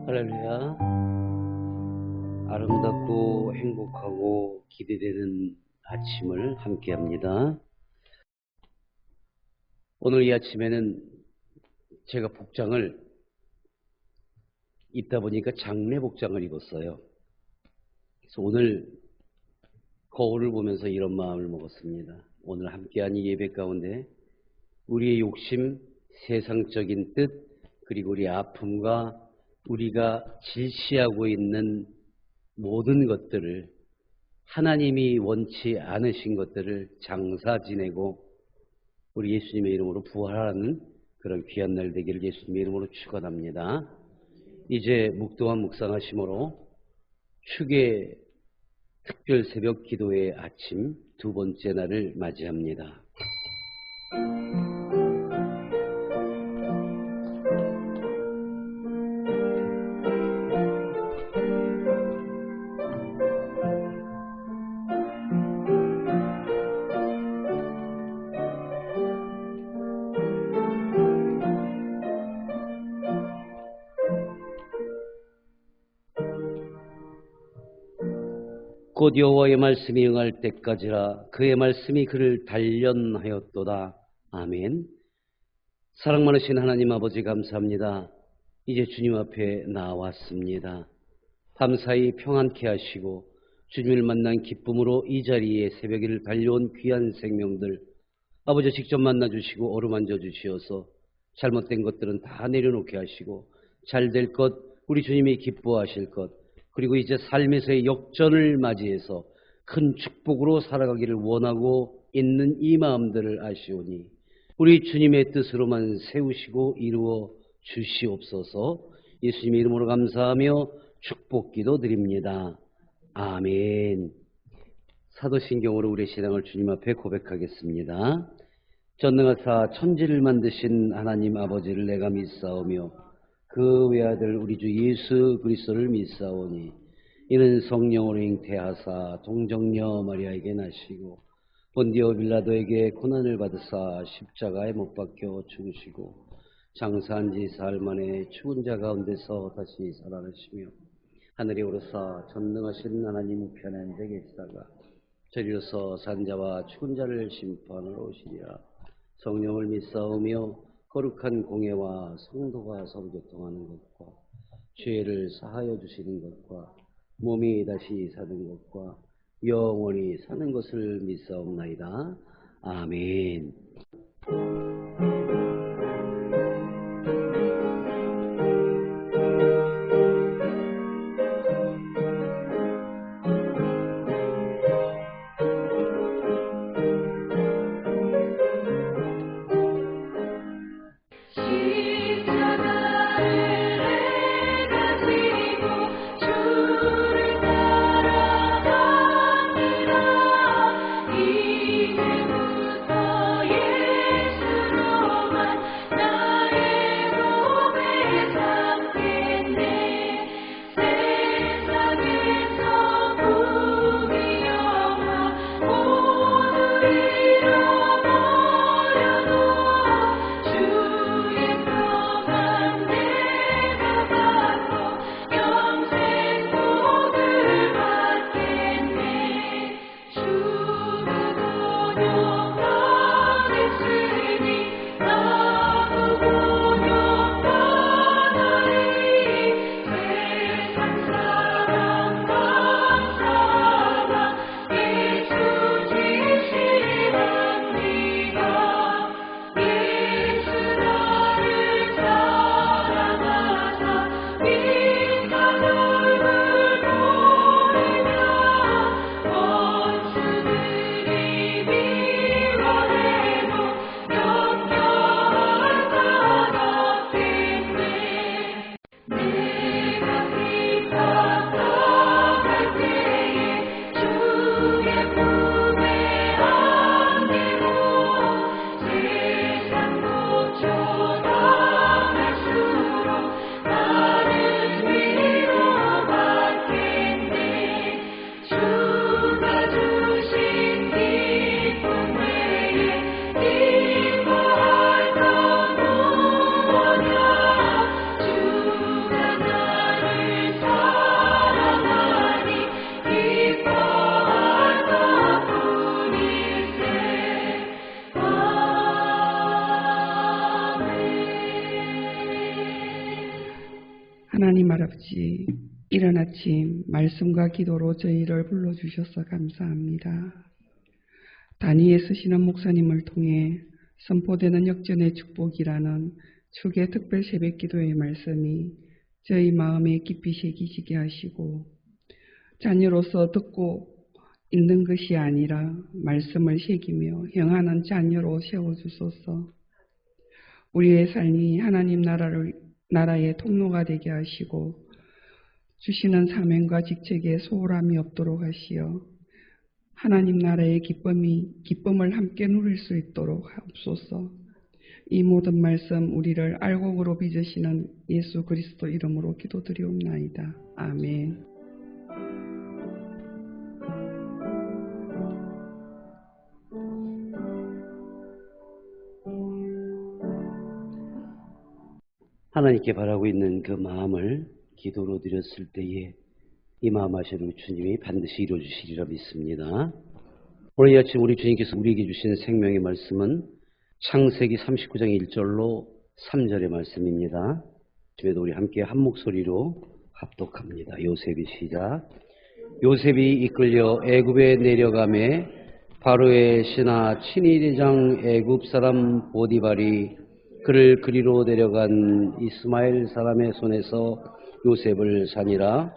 할렐루야. 아름답고 행복하고 기대되는 아침을 함께 합니다. 오늘 이 아침에는 제가 복장을 입다 보니까 장례 복장을 입었어요. 그래서 오늘 거울을 보면서 이런 마음을 먹었습니다. 오늘 함께한 이 예배 가운데 우리의 욕심, 세상적인 뜻, 그리고 우리 아픔과 우리가 질시하고 있는 모든 것들을, 하나님이 원치 않으신 것들을 장사 지내고 우리 예수님의 이름으로 부활하는 그런 귀한 날 되기를 예수님의 이름으로 축원합니다. 이제 묵도와 묵상하심으로 축의 특별 새벽 기도의 아침 두 번째 날을 맞이합니다. 곧 여호와의 말씀이 응할 때까지라. 그의 말씀이 그를 단련하였도다. 아멘. 사랑 많으신 하나님 아버지 감사합니다. 이제 주님 앞에 나왔습니다. 밤사이 평안케 하시고 주님을 만난 기쁨으로 이 자리에 새벽을 달려온 귀한 생명들 아버지 직접 만나주시고 어루만져 주시어서 잘못된 것들은 다 내려놓게 하시고 잘될 것, 우리 주님이 기뻐하실 것, 그리고 이제 삶에서의 역전을 맞이해서 큰 축복으로 살아가기를 원하고 있는 이 마음들을 아시오니 우리 주님의 뜻으로만 세우시고 이루어 주시옵소서. 예수님의 이름으로 감사하며 축복기도 드립니다. 아멘. 사도신경으로 우리의 신앙을 주님 앞에 고백하겠습니다. 전능하사 천지를 만드신 하나님 아버지를 내가 믿사오며 그 외아들 우리 주 예수 그리스도를 믿사오니 이는 성령으로 잉태하사 동정녀 마리아에게 나시고 본디오 빌라도에게 고난을 받으사 십자가에 못 박혀 죽으시고 장사한 지 사흘 만에 죽은 자 가운데서 다시 살아나시며 하늘에 오르사 전능하신 하나님 우편에 앉아 계시다가 저리로서 산자와 죽은 자를 심판하러 오시리라. 성령을 믿사오며 거룩한 공예와 성도가 서로교통하는 것과 죄를 사하여 주시는 것과 몸이 다시 사는 것과 영원히 사는 것을 믿사옵나이다. 아멘. 이제부터 예수로 하나님 아버지, 이른 아침 말씀과 기도로 저희를 불러주셔서 감사합니다. 단위에 쓰시는 목사님을 통해 선포되는 역전의 축복이라는 축의 특별 새벽기도의 말씀이 저희 마음에 깊이 새기시게 하시고, 자녀로서 듣고 읽는 것이 아니라 말씀을 새기며 행하는 자녀로 세워주소서. 우리의 삶이 하나님 나라의 통로가 되게 하시고, 주시는 사명과 직책에 소홀함이 없도록 하시어 하나님 나라의 기쁨을 함께 누릴 수 있도록 하옵소서. 이 모든 말씀 우리를 알곡으로 빚으시는 예수 그리스도 이름으로 기도드리옵나이다. 아멘. 하나님께 바라고 있는 그 마음을 기도로 드렸을 때에 이 마음 아시는 주님이 반드시 이루어주시리라 믿습니다. 오늘 이 아침 우리 주님께서 우리에게 주신 생명의 말씀은 창세기 39장 1절로 3절의 말씀입니다. 지금도 우리 함께 한 목소리로 합독합니다. 요셉이 시작. 요셉이 이끌려 애굽에 내려가매 바로의 신하 친위대장 애굽 사람 보디발이 그를 그리로 데려간 이스마엘 사람의 손에서 요셉을 사니라.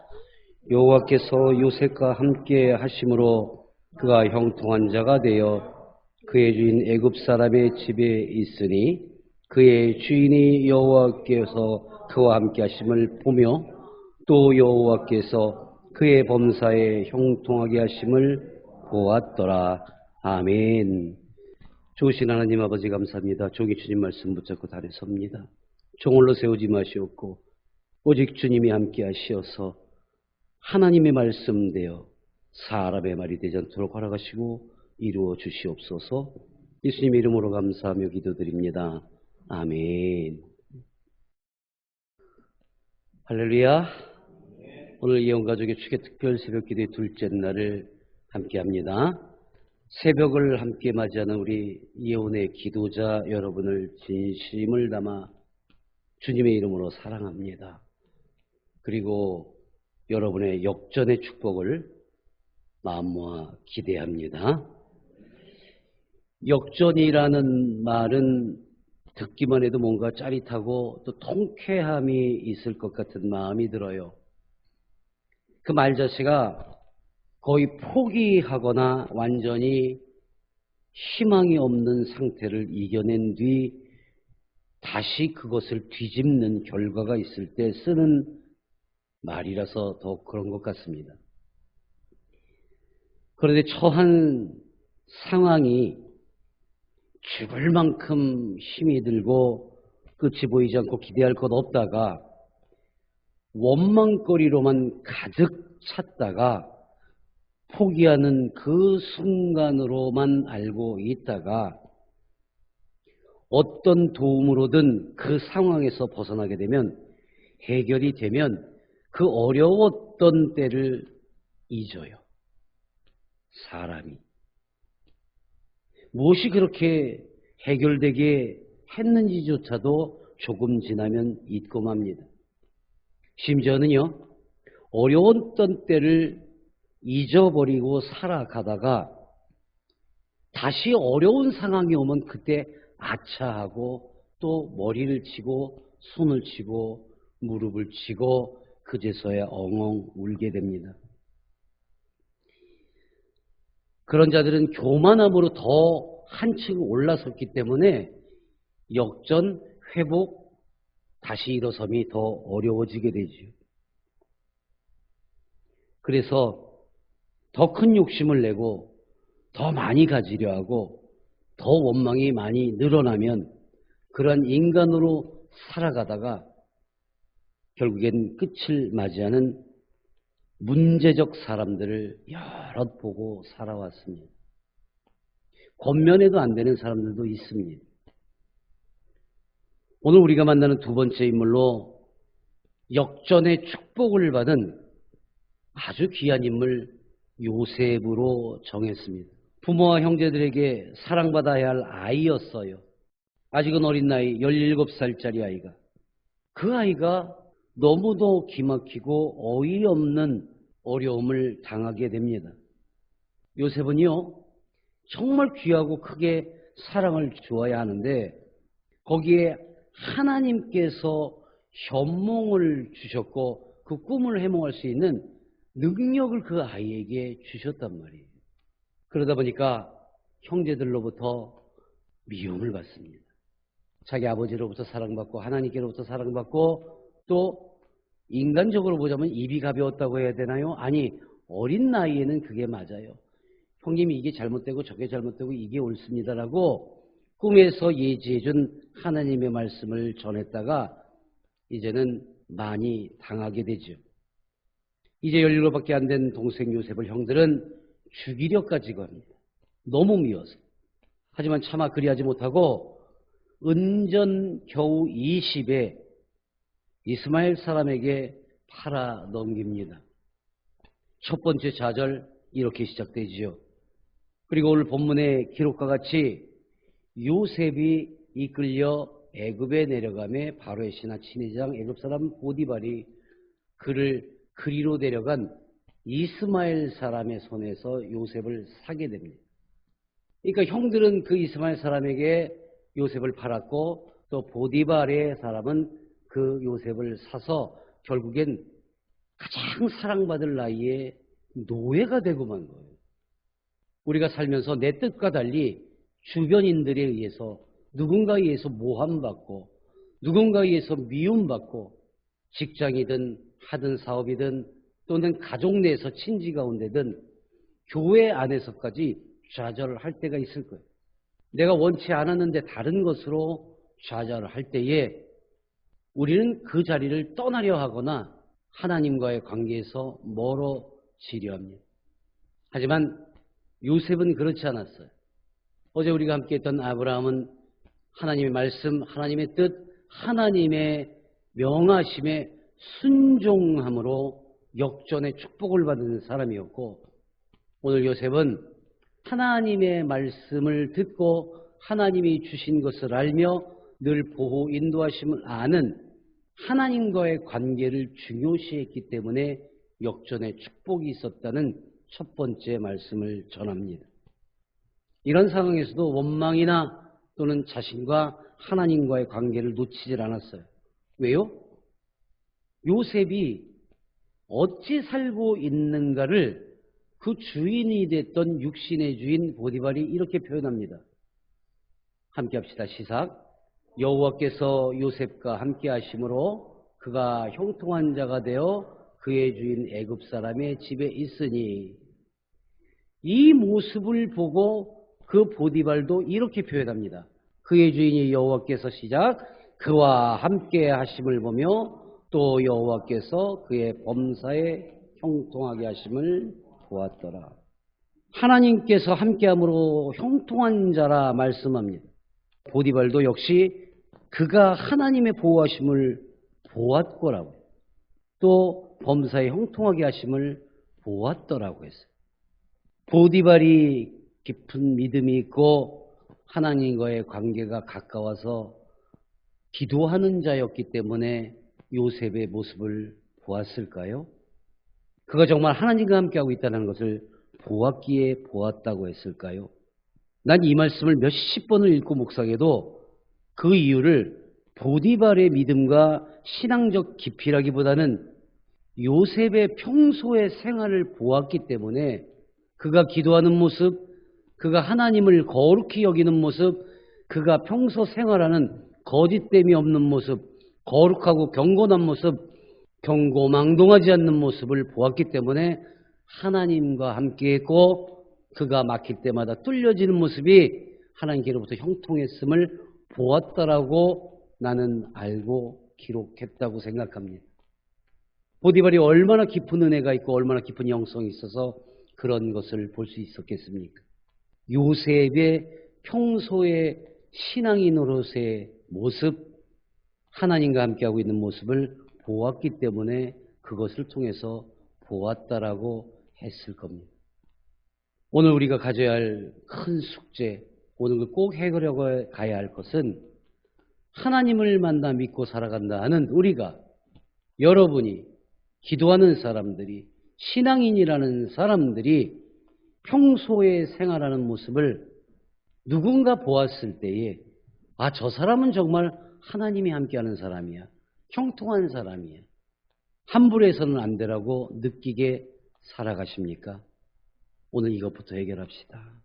여호와께서 요셉과 함께 하심으로 그가 형통한 자가 되어 그의 주인 애굽 사람의 집에 있으니 그의 주인이 여호와께서 그와 함께 하심을 보며 또 여호와께서 그의 범사에 형통하게 하심을 보았더라. 아멘. 좋으신 하나님 아버지 감사합니다. 종이 주님 말씀 붙잡고 달에 섭니다. 종을로 세우지 마시옵고 오직 주님이 함께 하시어서 하나님의 말씀되어 사람의 말이 되지 않도록 허락하시고 이루어 주시옵소서. 예수님의 이름으로 감사하며 기도드립니다. 아멘. 할렐루야. 오늘 예언가족의 축의 특별 새벽기도의 둘째 날을 함께합니다. 새벽을 함께 맞이하는 우리 예언의 기도자 여러분을 진심을 담아 주님의 이름으로 사랑합니다. 그리고 여러분의 역전의 축복을 마음 모아 기대합니다. 역전이라는 말은 듣기만 해도 뭔가 짜릿하고 또 통쾌함이 있을 것 같은 마음이 들어요. 그 말 자체가 거의 포기하거나 완전히 희망이 없는 상태를 이겨낸 뒤 다시 그것을 뒤집는 결과가 있을 때 쓰는 말이라서 더 그런 것 같습니다. 그런데 처한 상황이 죽을 만큼 힘이 들고 끝이 보이지 않고 기대할 것 없다가 원망거리로만 가득 찼다가 포기하는 그 순간으로만 알고 있다가 어떤 도움으로든 그 상황에서 벗어나게 되면 해결이 되면 그 어려웠던 때를 잊어요. 사람이. 무엇이 그렇게 해결되게 했는지조차도 조금 지나면 잊고 맙니다. 심지어는요, 어려웠던 때를 잊어버리고 살아가다가 다시 어려운 상황이 오면 그때 아차하고 또 머리를 치고 손을 치고 무릎을 치고 그제서야 엉엉 울게 됩니다. 그런 자들은 교만함으로 더 한층 올라섰기 때문에 역전, 회복, 다시 일어섬이 더 어려워지게 되죠. 그래서 더 큰 욕심을 내고 더 많이 가지려 하고 더 원망이 많이 늘어나면 그러한 인간으로 살아가다가 결국엔 끝을 맞이하는 문제적 사람들을 여럿 보고 살아왔습니다. 권면해도 안 되는 사람들도 있습니다. 오늘 우리가 만나는 두 번째 인물로 역전의 축복을 받은 아주 귀한 인물 요셉으로 정했습니다. 부모와 형제들에게 사랑받아야 할 아이였어요. 아직은 어린 나이 17살짜리 아이가. 그 아이가 너무도 기막히고 어이없는 어려움을 당하게 됩니다. 요셉은요, 정말 귀하고 크게 사랑을 주어야 하는데 거기에 하나님께서 현몽을 주셨고 그 꿈을 해몽할 수 있는 능력을 그 아이에게 주셨단 말이에요. 그러다 보니까 형제들로부터 미움을 받습니다. 자기 아버지로부터 사랑받고 하나님께로부터 사랑받고 또 인간적으로 보자면 입이 가벼웠다고 해야 되나요? 아니, 어린 나이에는 그게 맞아요. 형님이 이게 잘못되고 저게 잘못되고 이게 옳습니다라고 꿈에서 예지해준 하나님의 말씀을 전했다가 이제는 많이 당하게 되죠. 이제 17밖에 안 된 동생 요셉을 형들은 죽이려까지 합니다. 너무 미워서. 하지만 차마 그리하지 못하고 은전 겨우 20에 이스마엘 사람에게 팔아 넘깁니다. 첫 번째 좌절 이렇게 시작되지요. 그리고 오늘 본문의 기록과 같이 요셉이 이끌려 애굽에 내려가매 바로의 신하 친위장 애굽 사람 보디발이 그를 그리로 데려간 이스마엘 사람의 손에서 요셉을 사게 됩니다. 그러니까 형들은 그 이스마엘 사람에게 요셉을 팔았고 또 보디발의 사람은 그 요셉을 사서 결국엔 가장 사랑받을 나이에 노예가 되고 만 거예요. 우리가 살면서 내 뜻과 달리 주변인들에 의해서 누군가에 의해서 모함받고 누군가에 의해서 미움받고 직장이든 하든 사업이든 또는 가족 내에서 친지 가운데든 교회 안에서까지 좌절할 때가 있을 거예요. 내가 원치 않았는데 다른 것으로 좌절할 때에 우리는 그 자리를 떠나려 하거나 하나님과의 관계에서 멀어지려 합니다. 하지만 요셉은 그렇지 않았어요. 어제 우리가 함께 했던 아브라함은 하나님의 말씀, 하나님의 뜻, 하나님의 명하심에 순종함으로 역전의 축복을 받은 사람이었고 오늘 요셉은 하나님의 말씀을 듣고 하나님이 주신 것을 알며 늘 보호 인도하심을 아는 하나님과의 관계를 중요시했기 때문에 역전의 축복이 있었다는 첫 번째 말씀을 전합니다. 이런 상황에서도 원망이나 또는 자신과 하나님과의 관계를 놓치질 않았어요. 왜요? 요셉이 어찌 살고 있는가를 그 주인이 됐던 육신의 주인 보디발이 이렇게 표현합니다. 함께 합시다. 시작. 여호와께서 요셉과 함께 하심으로 그가 형통한 자가 되어 그의 주인 애굽 사람의 집에 있으니 이 모습을 보고 그 보디발도 이렇게 표현합니다. 그의 주인이 여호와께서 시작 그와 함께 하심을 보며 또 여호와께서 그의 범사에 형통하게 하심을 보았더라. 하나님께서 함께함으로 형통한 자라 말씀합니다. 보디발도 역시 그가 하나님의 보호하심을 보았고라고 또 범사에 형통하게 하심을 보았더라고 했어요. 보디발이 깊은 믿음이 있고 하나님과의 관계가 가까워서 기도하는 자였기 때문에 요셉의 모습을 보았을까요? 그가 정말 하나님과 함께하고 있다는 것을 보았기에 보았다고 했을까요? 난 이 말씀을 몇십 번을 읽고 묵상해도 그 이유를 보디발의 믿음과 신앙적 깊이라기보다는 요셉의 평소의 생활을 보았기 때문에 그가 기도하는 모습, 그가 하나님을 거룩히 여기는 모습, 그가 평소 생활하는 거짓됨이 없는 모습, 거룩하고 경건한 모습, 경고망동하지 않는 모습을 보았기 때문에 하나님과 함께했고 그가 막힐 때마다 뚫려지는 모습이 하나님께로부터 형통했음을 보았다라고 나는 알고 기록했다고 생각합니다. 보디발이 얼마나 깊은 은혜가 있고 얼마나 깊은 영성이 있어서 그런 것을 볼 수 있었겠습니까? 요셉의 평소의 신앙인 노릇의 모습, 하나님과 함께하고 있는 모습을 보았기 때문에 그것을 통해서 보았다라고 했을 겁니다. 오늘 우리가 가져야 할 큰 숙제, 오늘 꼭 해결하고 가야 할 것은 하나님을 만나 믿고 살아간다 하는 우리가 여러분이 기도하는 사람들이, 신앙인이라는 사람들이 평소에 생활하는 모습을 누군가 보았을 때에 아, 저 사람은 정말 하나님이 함께하는 사람이야. 형통한 사람이야. 함부로 해서는 안 되라고 느끼게 살아가십니까? 오늘 이것부터 해결합시다.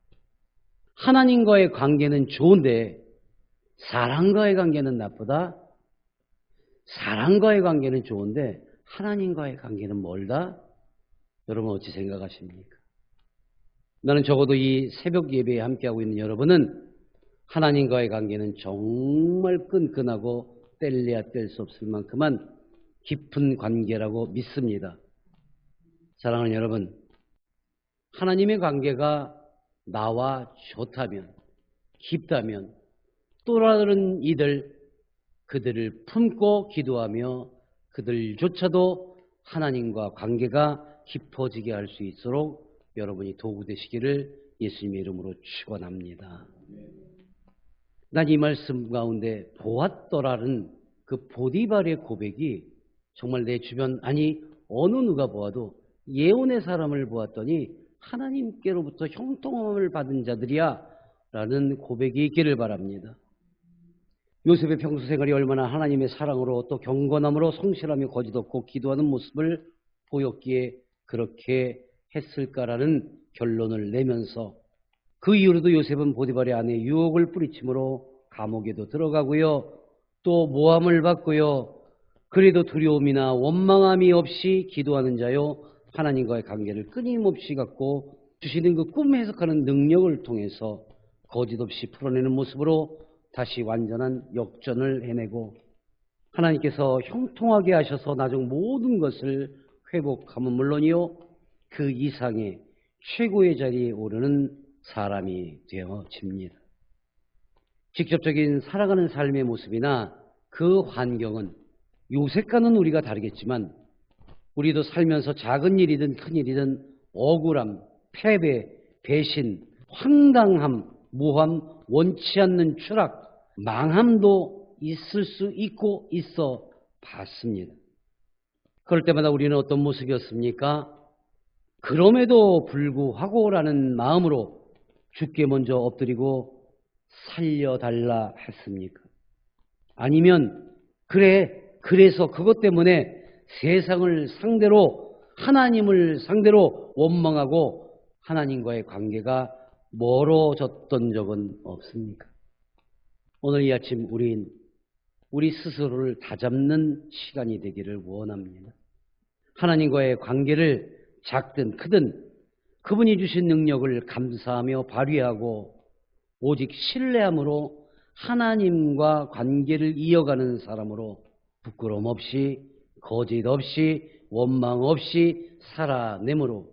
하나님과의 관계는 좋은데 사람과의 관계는 나쁘다? 사람과의 관계는 좋은데 하나님과의 관계는 멀다? 여러분 어찌 생각하십니까? 나는 적어도 이 새벽 예배에 함께하고 있는 여러분은 하나님과의 관계는 정말 끈끈하고 뗄래야 뗄 수 없을 만큼만 깊은 관계라고 믿습니다. 사랑하는 여러분, 하나님의 관계가 나와 좋다면, 깊다면 또 다른 이들, 그들을 품고 기도하며 그들조차도 하나님과 관계가 깊어지게 할 수 있도록 여러분이 도구 되시기를 예수님의 이름으로 축원합니다. 난 이 말씀 가운데 보았더라는 그 보디발의 고백이 정말 내 주변, 아니 어느 누가 보아도 예언의 사람을 보았더니 하나님께로부터 형통함을 받은 자들이야 라는 고백이 있기를 바랍니다. 요셉의 평소 생활이 얼마나 하나님의 사랑으로 또 경건함으로 성실하며 거짓없고 기도하는 모습을 보였기에 그렇게 했을까라는 결론을 내면서 그 이후로도 요셉은 보디발의 아내의 유혹을 뿌리침으로 감옥에도 들어가고요. 또 모함을 받고요. 그래도 두려움이나 원망함이 없이 기도하는 자요. 하나님과의 관계를 끊임없이 갖고 주시는 그 꿈 해석하는 능력을 통해서 거짓없이 풀어내는 모습으로 다시 완전한 역전을 해내고 하나님께서 형통하게 하셔서 나중 모든 것을 회복하면 물론이요. 그 이상의 최고의 자리에 오르는 사람이 되어집니다. 직접적인 살아가는 삶의 모습이나 그 환경은 요셉과는 우리가 다르겠지만 우리도 살면서 작은 일이든 큰 일이든 억울함, 패배, 배신, 황당함, 모함, 원치 않는 추락, 망함도 있을 수 있고 있어 봤습니다. 그럴 때마다 우리는 어떤 모습이었습니까? 그럼에도 불구하고라는 마음으로 주께 먼저 엎드리고 살려달라 했습니까? 아니면 그래서 그것 때문에 세상을 상대로 하나님을 상대로 원망하고 하나님과의 관계가 멀어졌던 적은 없습니까? 오늘 이 아침 우리 스스로를 다잡는 시간이 되기를 원합니다. 하나님과의 관계를 작든 크든 그분이 주신 능력을 감사하며 발휘하고 오직 신뢰함으로 하나님과 관계를 이어가는 사람으로 부끄러움 없이 거짓 없이 원망 없이 살아내므로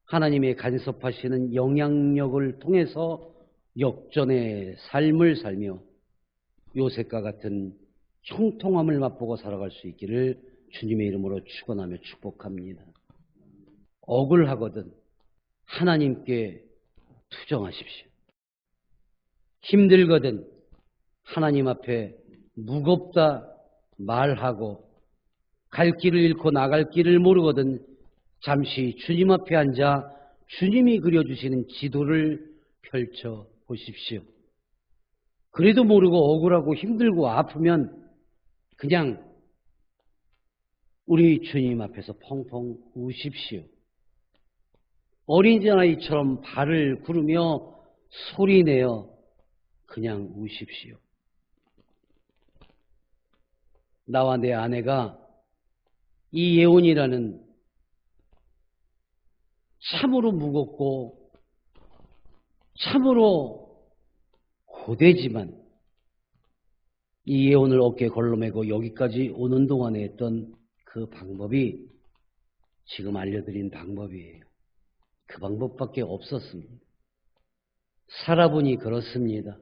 하나님의 간섭하시는 영향력을 통해서 역전의 삶을 살며 요셉과 같은 형통함을 맛보고 살아갈 수 있기를 주님의 이름으로 축원하며 축복합니다. 억울하거든 하나님께 투정하십시오. 힘들거든 하나님 앞에 무겁다 말하고 갈 길을 잃고 나갈 길을 모르거든 잠시 주님 앞에 앉아 주님이 그려주시는 지도를 펼쳐 보십시오. 그래도 모르고 억울하고 힘들고 아프면 그냥 우리 주님 앞에서 펑펑 우십시오. 어린아이처럼 발을 구르며 소리내어 그냥 우십시오. 나와 내 아내가 이 예언이라는 참으로 무겁고 참으로 고되지만 이 예언을 어깨에 걸러매고 여기까지 오는 동안에 했던 그 방법이 지금 알려드린 방법이에요. 그 방법밖에 없었습니다. 살아보니 그렇습니다.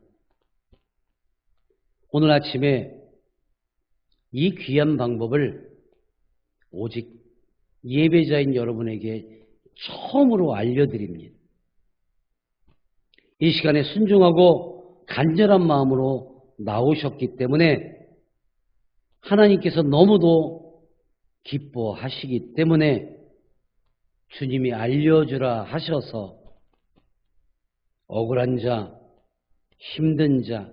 오늘 아침에 이 귀한 방법을 오직 예배자인 여러분에게 처음으로 알려드립니다. 이 시간에 순종하고 간절한 마음으로 나오셨기 때문에 하나님께서 너무도 기뻐하시기 때문에 주님이 알려주라 하셔서 억울한 자, 힘든 자,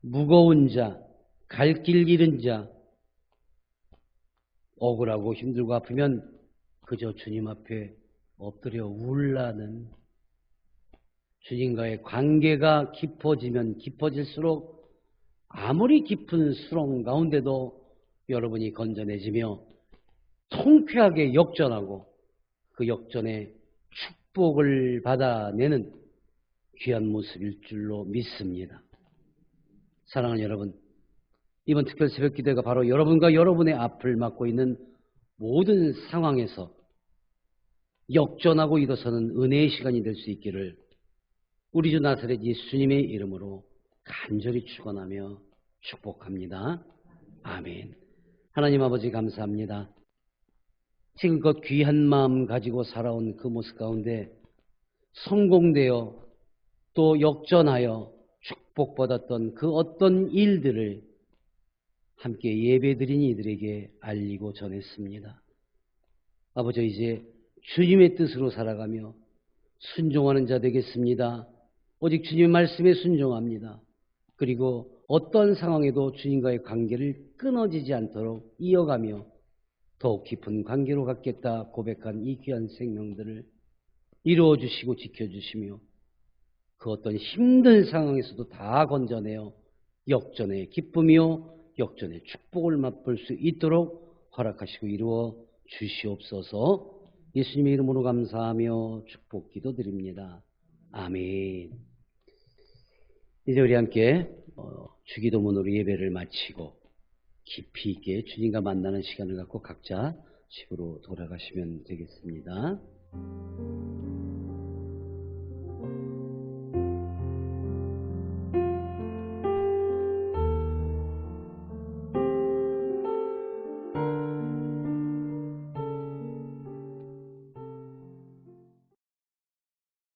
무거운 자, 갈 길 잃은 자, 억울하고 힘들고 아프면 그저 주님 앞에 엎드려 울라는, 주님과의 관계가 깊어지면 깊어질수록 아무리 깊은 수렁 가운데도 여러분이 건져내지며 통쾌하게 역전하고 그 역전의 축복을 받아내는 귀한 모습일 줄로 믿습니다. 사랑하는 여러분, 이번 특별 새벽 기도가 바로 여러분과 여러분의 앞을 막고 있는 모든 상황에서 역전하고 일어서는 은혜의 시간이 될 수 있기를 우리 주 나사렛 예수님의 이름으로 간절히 축원하며 축복합니다. 아멘. 하나님 아버지 감사합니다. 지금껏 귀한 마음 가지고 살아온 그 모습 가운데 성공되어 또 역전하여 축복받았던 그 어떤 일들을 함께 예배드린 이들에게 알리고 전했습니다. 아버지, 이제 주님의 뜻으로 살아가며 순종하는 자 되겠습니다. 오직 주님의 말씀에 순종합니다. 그리고 어떤 상황에도 주님과의 관계를 끊어지지 않도록 이어가며 더욱 깊은 관계로 갖겠다 고백한 이 귀한 생명들을 이루어주시고 지켜주시며 그 어떤 힘든 상황에서도 다 건져내어 역전의 기쁨이요 역전의 축복을 맛볼 수 있도록 허락하시고 이루어 주시옵소서. 예수님의 이름으로 감사하며 축복 기도드립니다. 아멘. 이제 우리 함께 주기도문으로 예배를 마치고 깊이 있게 주님과 만나는 시간을 갖고 각자 집으로 돌아가시면 되겠습니다.